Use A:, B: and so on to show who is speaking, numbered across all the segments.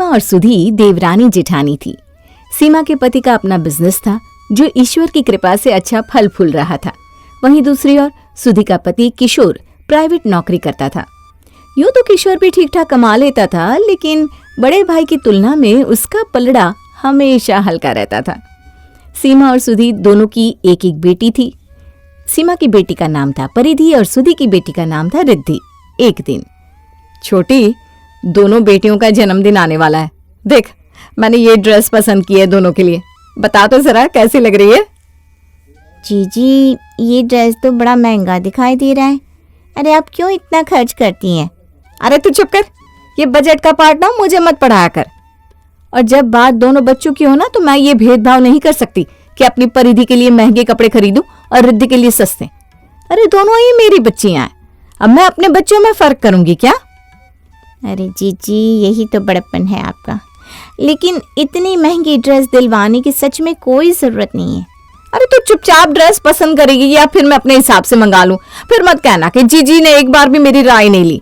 A: सीमा और सुधी देवरानी जेठानी थी। सीमा के पति का अपना बिजनेस था जो ईश्वर की कृपा से अच्छा फल फूल रहा था। वहीं दूसरी ओर सुधी का पति किशोर प्राइवेट नौकरी करता था। यूं तो किशोर भी ठीक ठाक कमा लेता था, लेकिन बड़े भाई की तुलना में उसका पलड़ा हमेशा हल्का रहता था। सीमा और सुधी दोनों की एक एक बेटी थी। सीमा की बेटी का नाम था परिधि और सुधी की बेटी का नाम था रिद्धि। एक दिन, छोटी, दोनों बेटियों का जन्मदिन आने वाला है। देख, मैंने ये ड्रेस पसंद की है दोनों के लिए। बता तो जरा कैसी लग रही है?
B: जीजी, ये ड्रेस तो बड़ा महंगा दिखाई दे रहा है। अरे आप क्यों इतना खर्च करती हैं?
A: अरे तू चुप कर, ये बजट का पार्ट ना मुझे मत पढ़ाया कर। और जब बात दोनों बच्चों की हो ना, तो मैं ये भेदभाव नहीं कर सकती कि अपनी परिधि के लिए महंगे कपड़े खरीदूं और रिद्धि के लिए सस्ते। अरे दोनों ही मेरी बच्चियां हैं, अब मैं अपने बच्चों में फर्क करूंगी क्या?
B: अरे जीजी, यही तो बड़प्पन है आपका। लेकिन इतनी महंगी ड्रेस दिलवाने की सच में कोई जरूरत नहीं है।
A: अरे तू चुपचाप ड्रेस पसंद करेगी या फिर मैं अपने हिसाब से मंगा लूं? फिर मत कहना कि जीजी ने एक बार भी मेरी राय नहीं ली।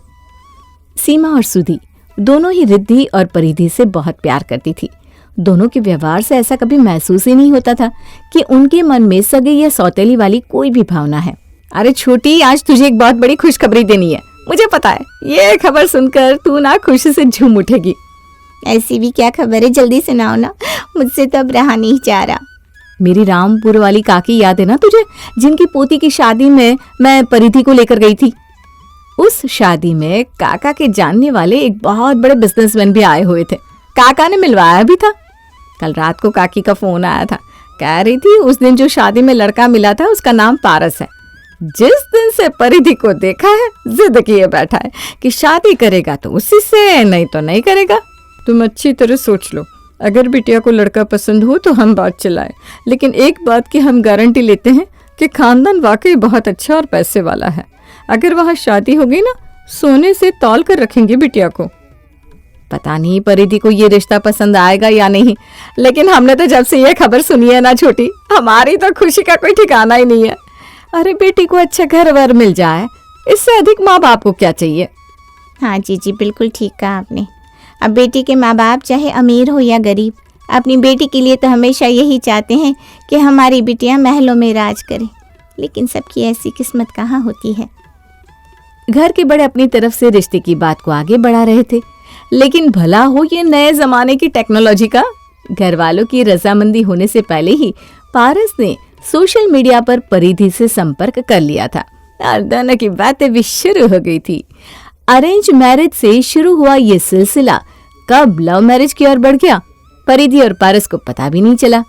A: सीमा और सुधी दोनों ही रिद्धि और परिधि से बहुत प्यार करती थी। दोनों के व्यवहार से ऐसा कभी महसूस ही नहीं होता था कि उनके मन में सगी या सौतेली वाली कोई भी भावना है। अरे छोटी, आज तुझे एक बहुत बड़ी खुशखबरी देनी है। मुझे पता है ये खबर सुनकर तू ना खुशी से झूम उठेगी।
B: ऐसी भी क्या खबर है? जल्दी सुनाओ ना, मुझसे तो अब रहा नहीं जा रहा।
A: मेरी रामपुर वाली काकी याद है ना तुझे, जिनकी पोती की शादी में मैं परिधि को लेकर गई थी? उस शादी में काका के जानने वाले एक बहुत बड़े बिजनेसमैन भी आए हुए थे। काका ने मिलवाया भी था। कल रात को काकी का फोन आया था, कह रही थी उस दिन जो शादी में लड़का मिला था उसका नाम पारस है। जिस दिन से परिधि को देखा है जिद किए बैठा है कि शादी करेगा तो उसी से, नहीं तो नहीं करेगा। तुम अच्छी तरह सोच लो, अगर बिटिया को लड़का पसंद हो तो हम बात चलाएं, लेकिन एक बात की हम गारंटी लेते हैं कि खानदान वाकई बहुत अच्छा और पैसे वाला है। अगर वहां शादी हो गई ना, सोने से तौल कर रखेंगे बिटिया को। पता नहीं परिधि को ये रिश्ता पसंद आएगा या नहीं, लेकिन हमने तो जब से ये खबर सुनी है ना छोटी, हमारी तो खुशी का कोई ठिकाना ही नहीं है। अरे बेटी को अच्छा घर वर मिल जाए, इससे अधिक माँ बाप को क्या चाहिए?
B: हाँ जीजी, बिल्कुल ठीक कहा आपने। अब बेटी के माँ बाप चाहे अमीर हो या गरीब, अपनी बेटी के लिए तो हमेशा यही चाहते हैं कि हमारी बिटियाँ महलों में राज करें। लेकिन सबकी ऐसी किस्मत कहाँ होती है।
A: घर के बड़े अपनी तरफ से रिश्ते की बात को आगे बढ़ा रहे थे, लेकिन भला हो ये नए जमाने की टेक्नोलॉजी का। घर वालों की रजामंदी होने से पहले ही पारस ने सोशल मीडिया पर परिधि से संपर्क कर लिया था और दोनों की बातें भी शुरू हो गई थी। अरेंज मैरिज से शुरू हुआ ये सिलसिला कब लव मैरिज की ओर बढ़ गया, परिधि और पारस को पता भी नहीं चला।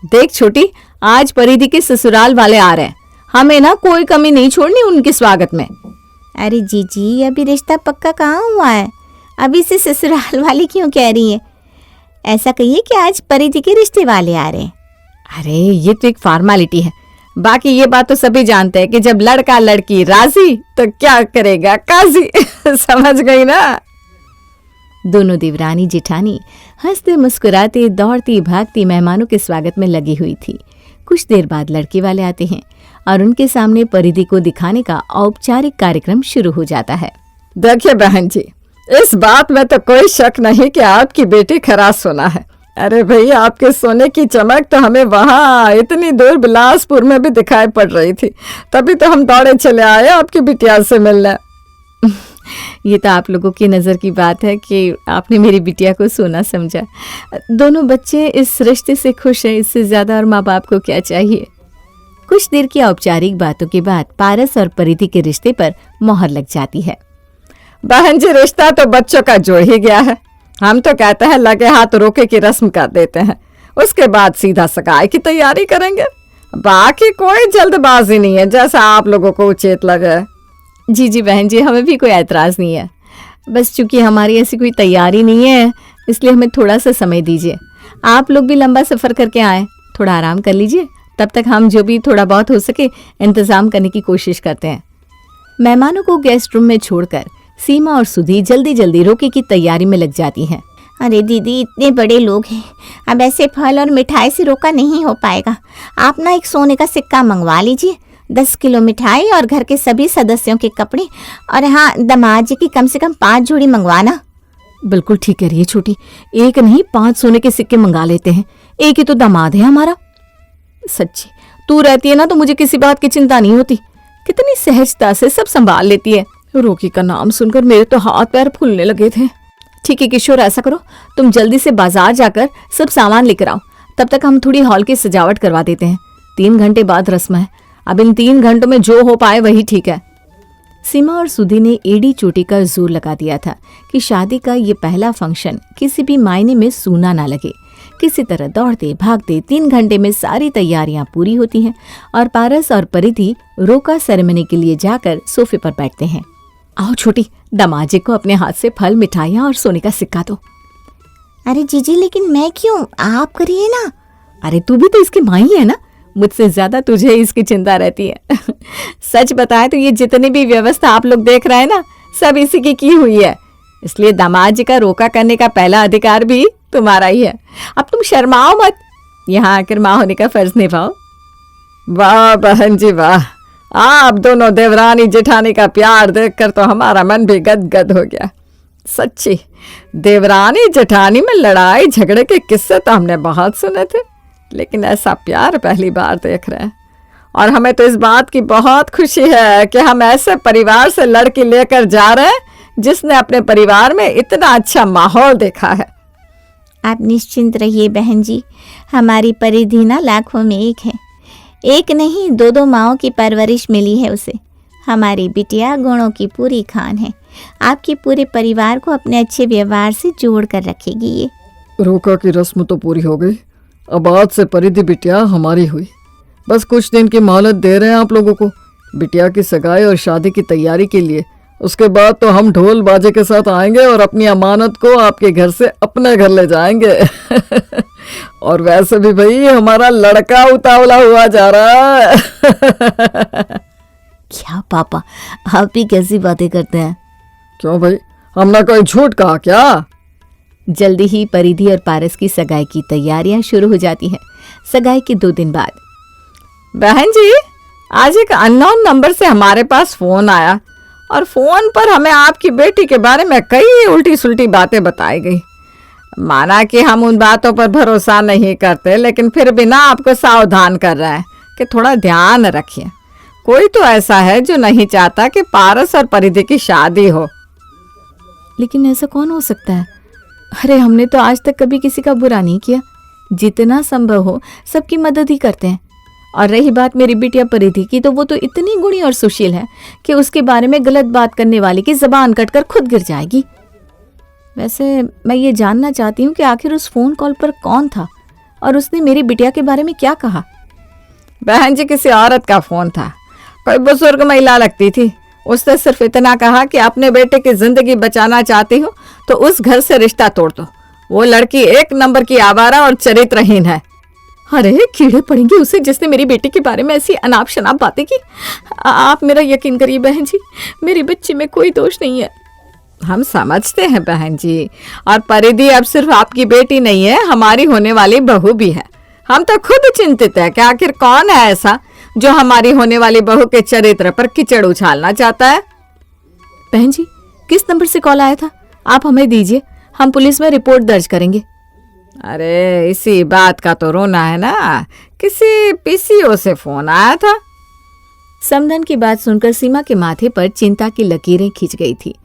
A: देख छोटी, आज परिधि के ससुराल वाले आ रहे हैं, हमें ना कोई कमी नहीं छोड़नी उनके स्वागत में।
B: अरे जीजी, अभी रिश्ता पक्का कहाँ हुआ है? अभी से ससुराल वाली क्यों कह रही है? ऐसा कहिए कि आज परिधि के रिश्ते वाले आ रहे हैं।
A: अरे ये तो एक फॉर्मेलिटी है, बाकी ये बात तो सभी जानते हैं कि जब लड़का लड़की राजी तो क्या करेगा काजी। समझ गई ना? दोनों देवरानी जेठानी हंसते मुस्कुराते दौड़ती भागती मेहमानों के स्वागत में लगी हुई थी। कुछ देर बाद लड़के वाले आते हैं और उनके सामने परिधि को दिखाने का औपचारिक कार्यक्रम शुरू हो जाता है।
C: देखिए बहन जी, इस बात में तो कोई शक नहीं कि आपकी बेटी खरा सोना है। अरे भाई, आपके सोने की चमक तो हमें वहाँ इतनी दूर बिलासपुर में भी दिखाई पड़ रही थी, तभी तो हम दौड़े चले आए आपकी बिटिया से मिलने।
A: ये तो आप लोगों की नज़र की बात है कि आपने मेरी बिटिया को सोना समझा। दोनों बच्चे इस रिश्ते से खुश हैं, इससे ज़्यादा और माँ बाप को क्या चाहिए। कुछ देर की औपचारिक बातों के बाद पारस और परिधि के रिश्ते पर मोहर लग जाती है।
C: बहन जी, रिश्ता तो बच्चों का जुड़ ही गया है। हम तो कहते हैं लगे हाथ रोके की रस्म कर देते हैं, उसके बाद सीधा सगाई की तैयारी करेंगे। बाकी कोई जल्दबाजी नहीं है, जैसा आप लोगों को उचित लगे।
A: जी बहन जी, हमें भी कोई ऐतराज़ नहीं है, बस चूंकि हमारी ऐसी कोई तैयारी नहीं है इसलिए हमें थोड़ा सा समय दीजिए। आप लोग भी लंबा सफ़र करके आए, थोड़ा आराम कर लीजिए, तब तक हम जो भी थोड़ा बहुत हो सके इंतज़ाम करने की कोशिश करते हैं। मेहमानों को गेस्ट रूम में छोड़कर सीमा और सुधी जल्दी जल्दी रोके की तैयारी में लग जाती हैं।
B: अरे दीदी, इतने बड़े लोग हैं, अब ऐसे फल और मिठाई से रोका नहीं हो पाएगा। आप ना एक सोने का सिक्का मंगवा लीजिए, 10 किलो मिठाई और घर के सभी सदस्यों के कपड़े, और हाँ, दामाद जी की कम से कम 5 जोड़ी मंगवाना।
A: बिल्कुल ठीक कह रही है छोटी, एक नहीं 5 सोने के सिक्के मंगा लेते हैं, एक ही तो दामाद है हमारा। सच्ची तू रहती है ना तो मुझे किसी बात की चिंता नहीं होती, कितनी सहजता से सब संभाल लेती है। रोकी का नाम सुनकर मेरे तो हाथ पैर फूलने लगे थे। ठीक है किशोर, ऐसा करो तुम जल्दी से बाजार जाकर सब सामान लेकर आओ, तब तक हम थोड़ी हॉल की सजावट करवा देते हैं। 3 घंटे बाद रस्म है, अब इन 3 घंटों में जो हो पाए वही ठीक है। सीमा और सुधी ने एड़ी चोटी का जोर लगा दिया था कि शादी का ये पहला फंक्शन किसी भी मायने में सूना ना लगे। किसी तरह दौड़ते भागते 3 घंटे में सारी तैयारियां पूरी होती हैं और पारस और परिधि रोका सेरेमनी के लिए जाकर सोफे पर बैठते हैं। आओ छोटी, दामाद जी को अपने हाथ से फल, मिठाइयाँ और सोने का सिक्का दो।
B: अरे जीजी लेकिन मैं क्यों, आप करिए ना।
A: अरे तू भी तो इसकी माँ ही है ना, मुझसे ज्यादा तुझे इसकी चिंता रहती है। सच बताए तो ये जितनी भी व्यवस्था आप लोग देख रहे हैं ना, सब इसी की हुई है, इसलिए दामाद जी का रोका करने का पहला अधिकार भी तुम्हारा ही है। अब तुम शर्माओ मत, यहाँ आकर माँ होने का फर्ज निभाओ।
C: वाह बहन जी वाह, आप दोनों देवरानी जेठानी का प्यार देखकर तो हमारा मन भी गदगद हो गया। सच्ची देवरानी जेठानी में लड़ाई झगड़े के किस्से तो हमने बहुत सुने थे, लेकिन ऐसा प्यार पहली बार देख रहे हैं। और हमें तो इस बात की बहुत खुशी है कि हम ऐसे परिवार से लड़की लेकर जा रहे हैं जिसने अपने परिवार में इतना अच्छा माहौल देखा है।
B: आप निश्चिंत रहिए बहन जी, हमारी परिधि ना लाखों में एक है, एक नहीं 2-2 माओं की परवरिश मिली है उसे। हमारी बिटिया गुणों की पूरी खान है, आपके पूरे परिवार को अपने अच्छे व्यवहार से जोड़ कर रखेगी ये।
C: रोका की रस्म तो पूरी हो गई, अब आज से परिधि बिटिया हमारी हुई। बस कुछ दिन की मोहलत दे रहे हैं आप लोगों को बिटिया की सगाई और शादी की तैयारी के लिए। उसके बाद तो हम ढोल बाजे के साथ आएंगे और अपनी अमानत को आपके घर से अपने घर ले जाएंगे। और वैसे भी भाई हमारा लड़का उतावला हुआ जा रहा है।
A: क्या पापा, आप भी कैसी बातें करते हैं?
C: क्यों भाई, हमने कोई झूठ कहा क्या?
A: जल्दी ही परिधि और पारस की सगाई की तैयारियां शुरू हो जाती हैं। सगाई के 2 दिन बाद,
C: बहन जी आज एक अननोन नंबर से हमारे पास फोन आया और फोन पर हमें आपकी बेटी के बारे में कई उल्टी सुल्टी बातें बताई गई। माना कि हम उन बातों पर भरोसा नहीं करते, लेकिन फिर भी ना आपको सावधान कर रहे हैं कि थोड़ा ध्यान रखिए। कोई तो ऐसा है जो नहीं चाहता कि पारस और परिधि की शादी हो।
A: लेकिन ऐसा कौन हो सकता है? अरे हमने तो आज तक कभी किसी का बुरा नहीं किया, जितना संभव हो सबकी मदद ही करते हैं। और रही बात मेरी बिटिया परिधि की, तो वो तो इतनी गुणी और सुशील है कि उसके बारे में गलत बात करने वाले की जबान कटकर खुद गिर जाएगी। वैसे मैं ये जानना चाहती हूँ कि आखिर उस फोन कॉल पर कौन था और उसने मेरी बिटिया के बारे में क्या कहा?
C: बहन जी किसी औरत का फोन था, कोई बुजुर्ग महिला लगती थी। उसने सिर्फ इतना कहा कि अपने बेटे की जिंदगी बचाना चाहती हो तो उस घर से रिश्ता तोड़ दो, वो लड़की 1 नंबर की आवारा और चरित्रहीन है।
A: अरे कीड़े पड़ेंगे उसे जिसने मेरी बेटी के बारे में ऐसी अनाप शनाप बातें की। आप मेरा यकीन करिए बहन जी, मेरी बच्ची में कोई दोष नहीं है।
C: हम समझते हैं बहन जी, और परिधि अब सिर्फ आपकी बेटी नहीं है, हमारी होने वाली बहू भी है। हम तो खुद चिंतित है कि आखिर कौन है ऐसा जो हमारी होने वाली बहू के चरित्र पर कीचड़ उछालना चाहता है।
A: बहन जी किस नंबर से कॉल आया था? आप हमें दीजिए, हम पुलिस में रिपोर्ट दर्ज करेंगे।
C: अरे इसी बात का तो रोना है ना, किसी पीसीओ से फोन आया था।
A: समधन की बात सुनकर सीमा के माथे पर चिंता की लकीरें खिंच गई थी।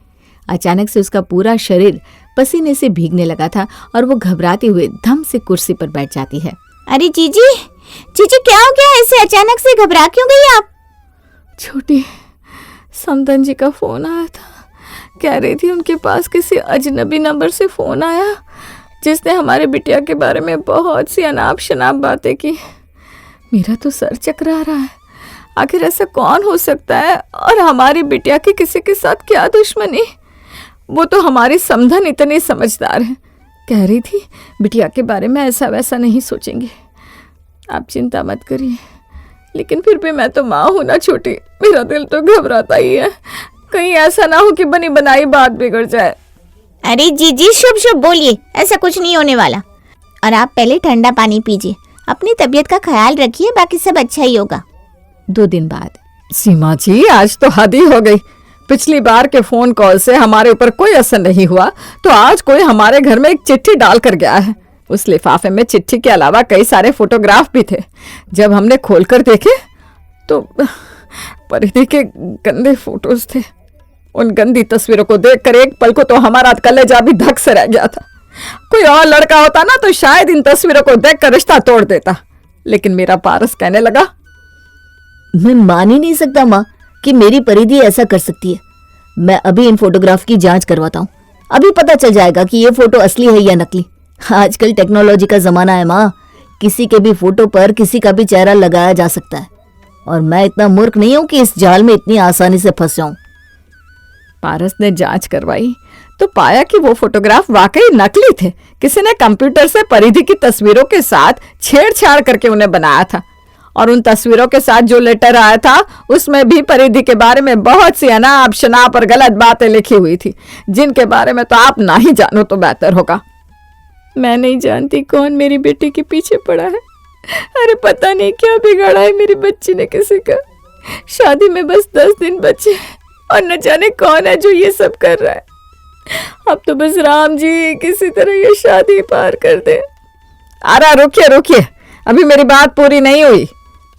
A: अचानक से उसका पूरा शरीर पसीने से भीगने लगा था और वो घबराते हुए धम से कुर्सी पर बैठ जाती है।
B: अरे जीजी, जीजी क्या हो गया, ऐसे अचानक से घबरा क्यों गई आप?
A: छोटी, समधन जी का फोन आया था, कह रही थी उनके पास किसी अजनबी नंबर से फोन आया जिसने हमारे बिटिया के बारे में बहुत सी अनाप शनाप बातें की। मेरा तो सर चकरा रहा है, आखिर ऐसा कौन हो सकता है और हमारी बिटिया की किसी के साथ क्या दुश्मनी? वो तो हमारी समधन इतनी समझदार है, कह रही थी बिटिया के बारे में ऐसा वैसा नहीं सोचेंगे। आप चिंता मत करिए, लेकिन फिर भी मैं तो माँ हूं ना छोटी, मेरा दिल तो घबराता ही है, कहीं ऐसा ना हो कि बनी बनाई बात बिगड़ जाए।
B: अरे जीजी शुभ शुभ बोलिए, ऐसा कुछ नहीं होने वाला। और आप पहले ठंडा पानी पीजिए, अपनी तबीयत का ख्याल रखिए, बाकी सब अच्छा ही होगा।
A: 2 दिन बाद,
C: सीमा जी आज तो हद ही हो गई, पिछली बार के फोन कॉल से हमारे ऊपर कोई असर नहीं हुआ, तो आज कोई हमारे घर में एक चिट्ठी डाल कर गया है। उस लिफाफे में चिट्ठी के अलावा कई सारे फोटोग्राफ भी थे। जब हमने खोलकर देखे तो परिधि के गंदे फोटोज थे। उन गंदी तस्वीरों को देखकर एक पल को तो हमारा कलेजा भी धक से रह गया था। कोई और लड़का होता ना तो शायद इन तस्वीरों को देखकर रिश्ता तोड़ देता, लेकिन मेरा पारस कहने लगा,
D: मैं मान ही नहीं सकता माँ कि मेरी परिधि ऐसा कर सकती है। मैं अभी इन फोटोग्राफ की जांच करवाता हूँ, अभी पता चल जाएगा कि ये फोटो असली है या नकली। आजकल टेक्नोलॉजी का जमाना है माँ, किसी के भी फोटो पर किसी का भी चेहरा लगाया जा सकता है, और मैं इतना मूर्ख नहीं हूं कि इस जाल में इतनी आसानी से फंस जाऊं।
C: पारस ने जांच करवाई तो पाया कि वो फोटोग्राफ वाकई नकली थे। किसी ने कंप्यूटर से परिधि की तस्वीरों के साथ छेड़छाड़ करके उन्हें बनाया था, और उन तस्वीरों के साथ जो लेटर आया था उसमें भी परिधि के बारे में बहुत सी अनाप शनाप और गलत बातें लिखी हुई थी, जिनके बारे में तो आप ना ही जानो तो बेहतर होगा। मैं नहीं जानती कौन मेरी बेटी के पीछे पड़ा है। अरे पता नहीं क्या बिगाड़ा है मेरी बच्ची ने किसी का। शादी में बस 10 दिन बचे हैं और न जाने कौन है जो ये सब कर रहा है। अब तो बस राम जी किसी तरह ये शादी पार कर दे। अरे रुकिए, अभी मेरी बात पूरी नहीं हुई।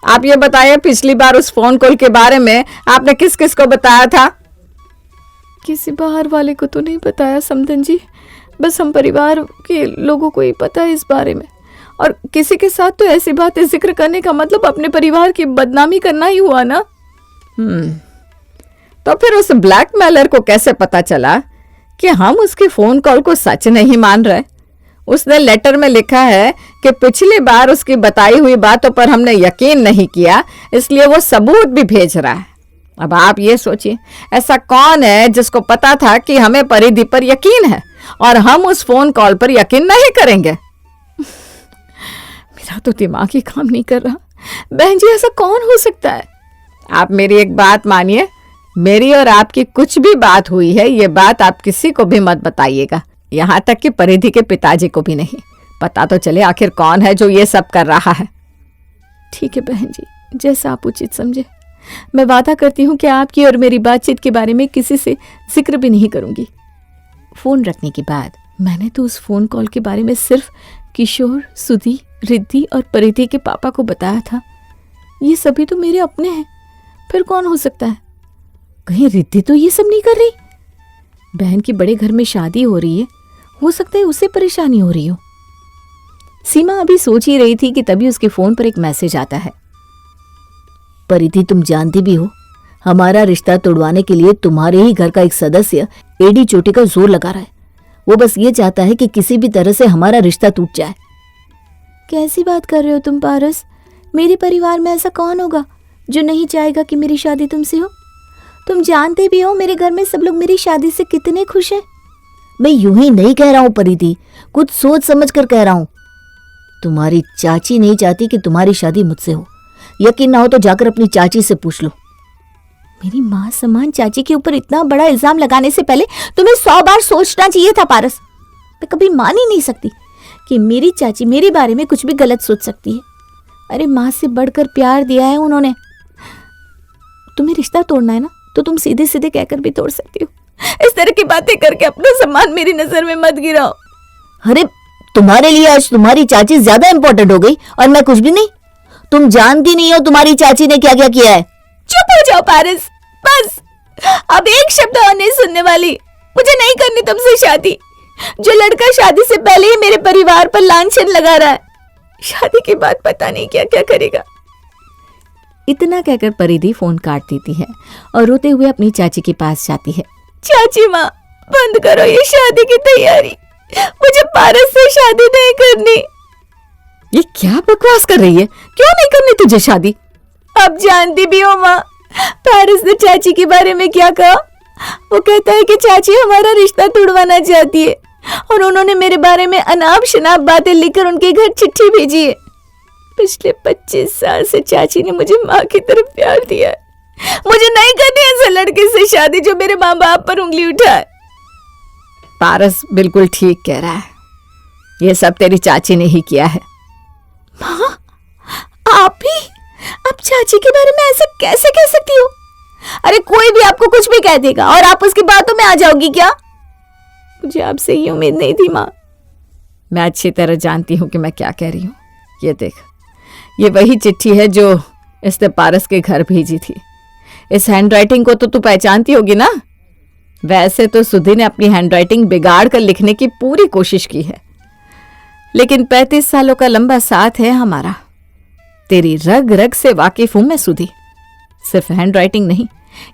C: आप ये बताइए, पिछली बार उस फोन कॉल के बारे में आपने किस किस को बताया था? किसी बाहर वाले को तो नहीं बताया समधन जी, बस हम परिवार के लोगों को ही पता है इस बारे में। और किसी के साथ तो ऐसी बातें जिक्र करने का मतलब अपने परिवार की बदनामी करना ही हुआ ना। तो फिर उस ब्लैकमेलर को कैसे पता चला कि हम उसके फोन कॉल को सच नहीं मान रहे? उसने लेटर में लिखा है कि पिछली बार उसकी बताई हुई बातों पर हमने यकीन नहीं किया, इसलिए वो सबूत भी भेज रहा है। अब आप ये सोचिए, ऐसा कौन है जिसको पता था कि हमें परिधि पर यकीन है और हम उस फोन कॉल पर यकीन नहीं करेंगे? मेरा तो दिमाग ही काम नहीं कर रहा। बहन जी, ऐसा कौन हो सकता है? आप मेरी एक बात मानिए, मेरी और आपकी कुछ भी बात हुई है, ये बात आप किसी को भी मत बताइएगा, यहाँ तक कि परिधि के पिताजी को भी नहीं। पता तो चले आखिर कौन है जो ये सब कर रहा है। ठीक है बहन जी, जैसा आप उचित समझे। मैं वादा करती हूँ कि आपकी और मेरी बातचीत के बारे में किसी से जिक्र भी नहीं करूंगी। फोन रखने के बाद मैंने तो उस फोन कॉल के बारे में सिर्फ किशोर, सुधी, रिद्धि और परिधि के पापा को बताया था। ये सभी तो मेरे अपने हैं, फिर कौन हो सकता है? कहीं रिद्धि तो ये सब नहीं कर रही? बहन की बड़े घर में शादी हो रही है, हो सकता है उसे परेशानी हो रही हो। सीमा अभी सोच ही रही थी कि तभी उसके फोन पर एक मैसेज आता है।
D: परिधि, तुम जानती भी हो, हमारा रिश्ता तोड़वाने के लिए तुम्हारे ही घर का एक सदस्य एडी चोटी का जोर लगा रहा है। वो बस ये चाहता है कि किसी भी तरह से हमारा रिश्ता टूट जाए।
B: कैसी बात कर रहे हो तुम पारस? मेरे परिवार में ऐसा कौन होगा जो नहीं चाहेगा कि मेरी शादी तुमसे हो? तुम जानते भी हो मेरे घर में सब लोग मेरी शादी से कितने खुश हैं।
D: मैं यूं ही नहीं कह रहा हूं परिधि, कुछ सोच समझ कर कह रहा हूं। तुम्हारी चाची नहीं चाहती कि तुम्हारी शादी मुझसे हो। यकीन ना हो तो जाकर अपनी चाची से पूछ लो।
B: मेरी माँ समान चाची के ऊपर इतना बड़ा इल्जाम लगाने से पहले तुम्हें 100 बार सोचना चाहिए था पारस। मैं कभी मान ही नहीं सकती कि मेरी चाची मेरे बारे में कुछ भी गलत सोच सकती है। अरे माँ से बढ़कर प्यार दिया है उन्होंने। तुम्हें रिश्ता तोड़ना है ना, तो तुम सीधे सीधे कहकर भी तोड़ सकती हो। इस तरह की बातें करके अपना सम्मान मेरी नजर में मत गिराओ।
D: अरे तुम्हारे लिए आज तुम्हारी चाची ज्यादा इंपॉर्टेंट हो गई और मैं कुछ भी नहीं। तुम जानती नहीं हो तुम्हारी चाची ने क्या क्या किया है।
B: चुप हो जाओ पारस, बस। अब एक शब्द और नहीं सुनने वाली। मुझे नहीं करनी तुमसे शादी। जो लड़का शादी से पहले ही मेरे परिवार पर लांछन लगा रहा है, शादी के बाद पता नहीं क्या क्या करेगा।
A: इतना कहकर परिधि फोन काट देती है और रोते हुए अपनी चाची के पास जाती है।
B: चाची माँ, बंद करो ये शादी की तैयारी। मुझे पारस से शादी नहीं करनी।
C: ये क्या बकवास कर रही है? क्यों नहीं करनी तुझे शादी?
B: अब जानती भी हो माँ, पारस ने चाची के बारे में क्या कहा। वो कहता है कि चाची हमारा रिश्ता तोड़वाना चाहती है और उन्होंने मेरे बारे में अनाप शनाप बातें लिखकर उनके घर चिट्ठी भेजी है। पिछले 25 साल से चाची ने मुझे माँ की तरफ प्यार दिया है। मुझे नहीं करनी ऐसे लड़के से शादी जो मेरे माँ बाप पर उंगली उठाए।
C: पारस बिल्कुल ठीक कह रहा है, ये सब तेरी चाची ने ही किया है।
B: माँ, आप भी अब चाची के बारे में ऐसा कैसे कह सकती हो?
A: अरे कोई भी आपको कुछ भी कह देगा और आप उसकी बातों में आ जाओगी क्या? मुझे आपसे ये उम्मीद नहीं थी माँ। मैं अच्छी तरह जानती हूँ कि मैं क्या कह रही हूँ। ये देख, ये वही चिट्ठी है जो इसने पारस के घर भेजी थी। इस हैंडराइटिंग को तो तू पहचानती होगी ना? वैसे तो सुधी ने अपनी हैंडराइटिंग बिगाड़ कर लिखने की पूरी कोशिश की है, लेकिन 35 सालों का लंबा साथ है हमारा। तेरी रग रग से वाकिफ हूं मैं सुधी। सिर्फ हैंडराइटिंग नहीं,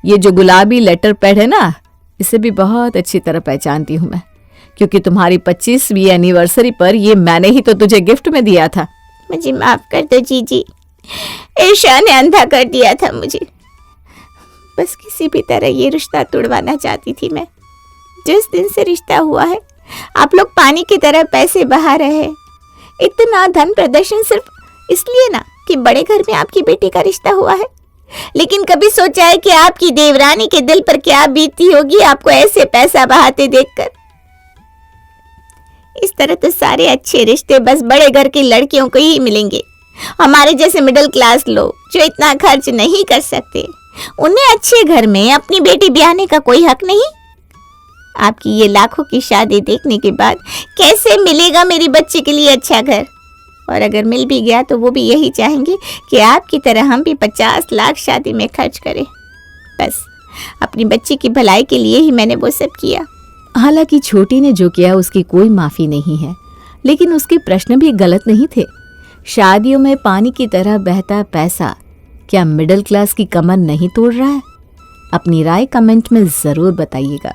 A: ये जो गुलाबी लेटर पैड है ना, इसे भी बहुत अच्छी तरह पहचानती हूं मैं, क्योंकि तुम्हारी 25वीं एनिवर्सरी पर ये मैंने ही तो तुझे गिफ्ट में दिया था।
B: मुझे माफ कर दो जीजी, ईर्ष्या ने अंधा कर दिया था मुझे। बस किसी भी तरह ये रिश्ता तोड़वाना चाहती थी मैं। जिस दिन से रिश्ता हुआ है, आप लोग पानी की तरह पैसे बहा रहे हैं। इतना धन प्रदर्शन सिर्फ इसलिए ना कि बड़े घर में आपकी बेटी का रिश्ता हुआ है। लेकिन कभी सोचा है कि आपकी देवरानी के दिल पर क्या बीतती होगी आपको ऐसे पैसा बहाते देखकर? इस तरह तो सारे अच्छे रिश्ते बस बड़े घर की लड़कियों को ही मिलेंगे। हमारे जैसे मिडिल क्लास लोग जो इतना खर्च नहीं कर सकते, उन्हें अच्छे घर में अपनी बेटी ब्याहने का कोई हक नहीं। आपकी ये लाखों की शादी देखने के बाद कैसे मिलेगा मेरी बच्ची के लिए अच्छा घर? और अगर मिल भी गया तो वो भी यही चाहेंगे कि आपकी तरह हम भी 50 लाख शादी में खर्च करें। बस अपनी बच्ची की भलाई के लिए ही मैंने वो सब किया।
A: हालांकि छोटी ने जो किया उसकी कोई माफी नहीं है, लेकिन उसके प्रश्न भी गलत नहीं थे। शादियों में पानी की तरह बहता पैसा क्या मिडिल क्लास की कमर नहीं तोड़ रहा है? अपनी राय कमेंट में जरूर बताइएगा।